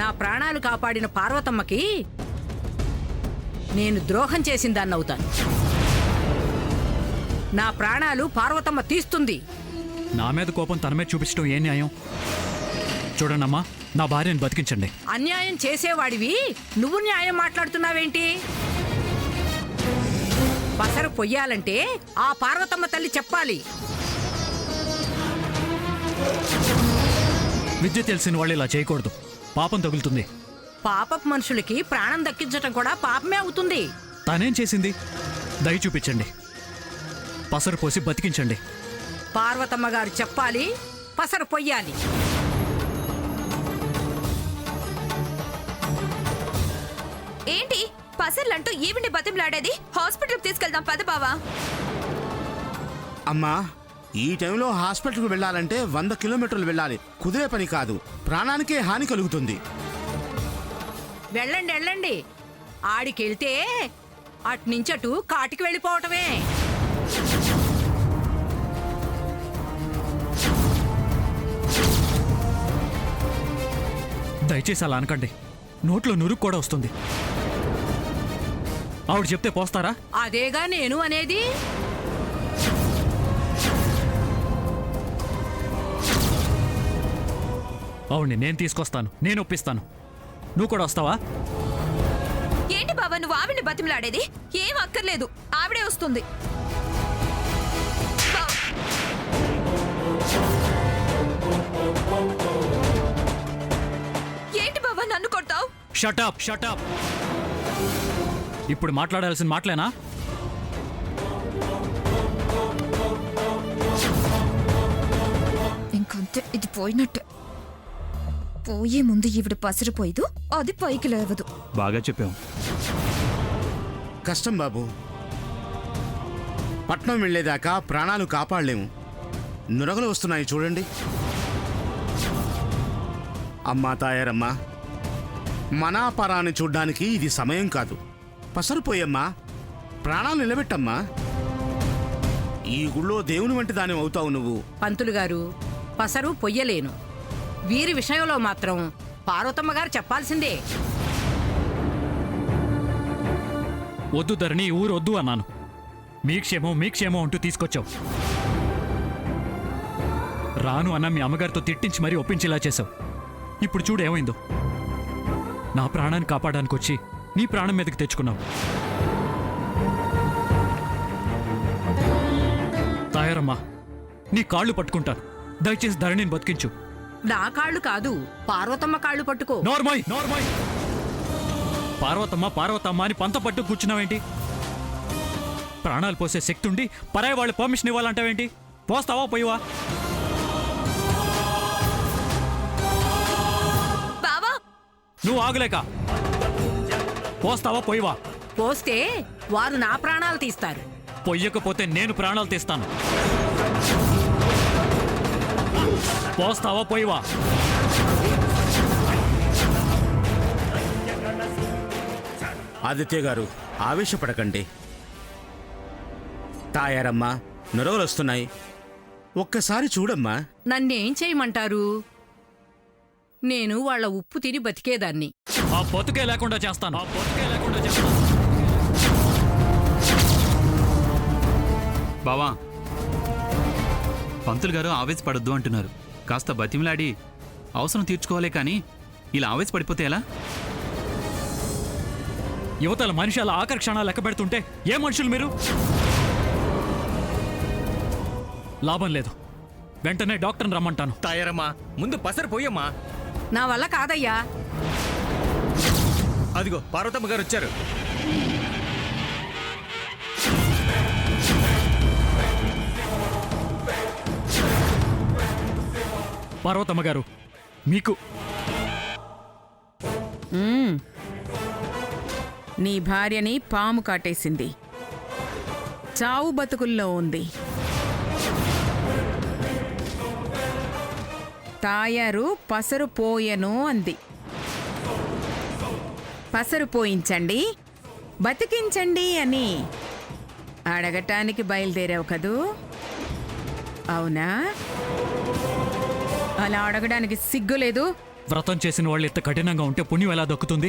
నా ప్రాణాలు కాపాడిన పార్వతమ్మకి నేను ద్రోహం చేసిందాన్నవుతాను. నా ప్రాణాలు పార్వతమ్మ తీస్తుంది. నా మీద కోపం తన మీద చూపించడం ఏ న్యాయం? చూడండమ్మా, నా భార్యను బతికించండి. అన్యాయం చేసేవాడివి నువ్వు న్యాయం మాట్లాడుతున్నావేంటి? పసరు పొయ్యాలంటే ఆ పార్వతమ్మ తల్లి చెప్పాలి. విద్య తెలిసిన వాళ్ళు ఇలా చేయకూడదు, పాపం తగులుతుంది. పాపపు మనుషులకి ప్రాణం దక్కించటం కూడా పాపమే అవుతుంది. తనేం చేసింది? దయ చూపించండి, పసరు పోసి బతికించండి. పార్వతమ్మ గారు చెప్పాలి, పసరు పొయ్యాలి. ఏంటి పసర్లంటూ ఈవిని బతిమలాడేది? హాస్పిటల్కి తీసుకెళ్దాం పద బావా. అమ్మా, ఈ టైంలో హాస్పిటల్కి వెళ్ళాలంటే 100 కిలోమీటర్లు వెళ్ళాలి. కుదిరే పని కాదు, ప్రాణానికే హాని కలుగుతుంది. వెళ్ళండి వెళ్ళండి, ఆడికెళ్తే అట్నుంచటు కాటికి వెళ్ళిపోవటమే. దయచేసి అలా అనకండి, నోట్లో నురుగు కూడా వస్తుంది. ఆవిడ చెప్తే పోస్తారా? అదేగా నేను అనేది. ఆవిడ్ని నేను తీసుకొస్తాను, నేను ఒప్పిస్తాను. నువ్వు కూడా వస్తావా? ఏంటి బావా నువ్వు ఆవిని బతిమలాడేది? ఏం అక్కర్లేదు, ఆవిడే వస్తుంది. ఏంటి బావా నన్ను కొట్టావు? Shut up shut up. ఇప్పుడు మాట్లాడాల్సిన మాటలేనా? ఇంకంతే, ఇది పోయినట్టే. పోయే ముందు ఈవిడ పసరు పోయదు, అది పైకి లేవదు. బాగా చెప్పావు. కష్టం బాబు, పట్నం వెళ్ళేదాకా ప్రాణాలు కాపాడలేము. నురగలు వస్తున్నాయి చూడండి. అమ్మా తాయారమ్మా, మనాపరాన్ని చూడ్డానికి ఇది సమయం కాదు. పసరుపోయమ్మా, ప్రాణాలు నిలబెట్టమ్మా. ఈ గుళ్ళో దేవుని వంటి దాని అవుతావు నువ్వు. పంతులు గారు, పసరు పొయ్యలేను. వీరి విషయంలో మాత్రం పార్వతమ్మ గారు చెప్పాల్సిందే. వద్దు ధరణి, ఊరు వద్దు అన్నాను. మీ క్షేమం అంటూ తీసుకొచ్చావు. రాను అన్న మీ అమ్మగారితో తిట్టించి మరీ ఒప్పించేలా చేశావు. ఇప్పుడు చూడు ఏమైందో. నా ప్రాణాన్ని కాపాడడానికి వచ్చి నీ ప్రాణం మీదకి తెచ్చుకున్నావు. తాయారమ్మా, నీ కాళ్ళు పట్టుకుంటాను, దయచేసి ధరణిని బతికించు. నా కాళ్ళు కాదు, పార్వతమ్మ కాళ్ళు పట్టుకో. నోర్మోయ్ నోర్మోయ్. పార్వతమ్మ అని పంత పట్టు కూర్చున్నావేంటి? ప్రాణాలు పోసే శక్తి ఉండి పరాయి వాళ్ళు పర్మిషన్ ఇవ్వాలంటావేంటి? పోస్తావా పోయివా? బావా నువ్వు ఆగులేక పోస్తావా పోయివా? పోస్తే వారు నా ప్రాణాలు తీస్తారు. పొయ్యకపోతే నేను ప్రాణాలు తీస్తాను. పోస్తావా పోయివా? ఆదిత్య గారు, ఆవేశపడకండి. తాయారమ్మా, నురగలు వస్తున్నాయి, ఒక్కసారి చూడమ్మా. నన్నేం చేయమంటారు? నేను వాళ్ళ ఉప్పు తిని బతికేదాన్ని. ఆ బతుకే లేకుండా చేస్తాను. బావా, పంతులు గారు ఆవేశపడొద్దు అంటున్నారు. కాస్త బతిమిలాడి అవసరం తీర్చుకోవాలే కానీ ఇలా ఆవేశపడిపోతే ఎలా? యువతల మనిషి అలా ఆఖరి క్షణాలు లెక్క పెడుతుంటే ఏ మనుషులు మీరు? లాభం లేదు, వెంటనే డాక్టర్ని రమ్మంటాను. తాయారమ్మా, ముందు పసరు పోయమ్మా. నా వల్ల కాదయ్యా. అదిగో పార్వతమ్మ గారు వచ్చారు. పార్వతమ్మ గారు, మీకు నీ భార్యని పాము కాటేసింది, చావు బతుకుల్లో ఉంది. తాయారు పసరు పోయను అంది. పసరు పోయించండి, బతికించండి అని అడగటానికి బయలుదేరావు కదూ? అవునా? అలా అడగడానికి సిగ్గులేదు? వ్రతం చేసిన వాళ్ళు ఇంత కఠినంగా ఉంటే పుణ్యం ఎలా దక్కుతుంది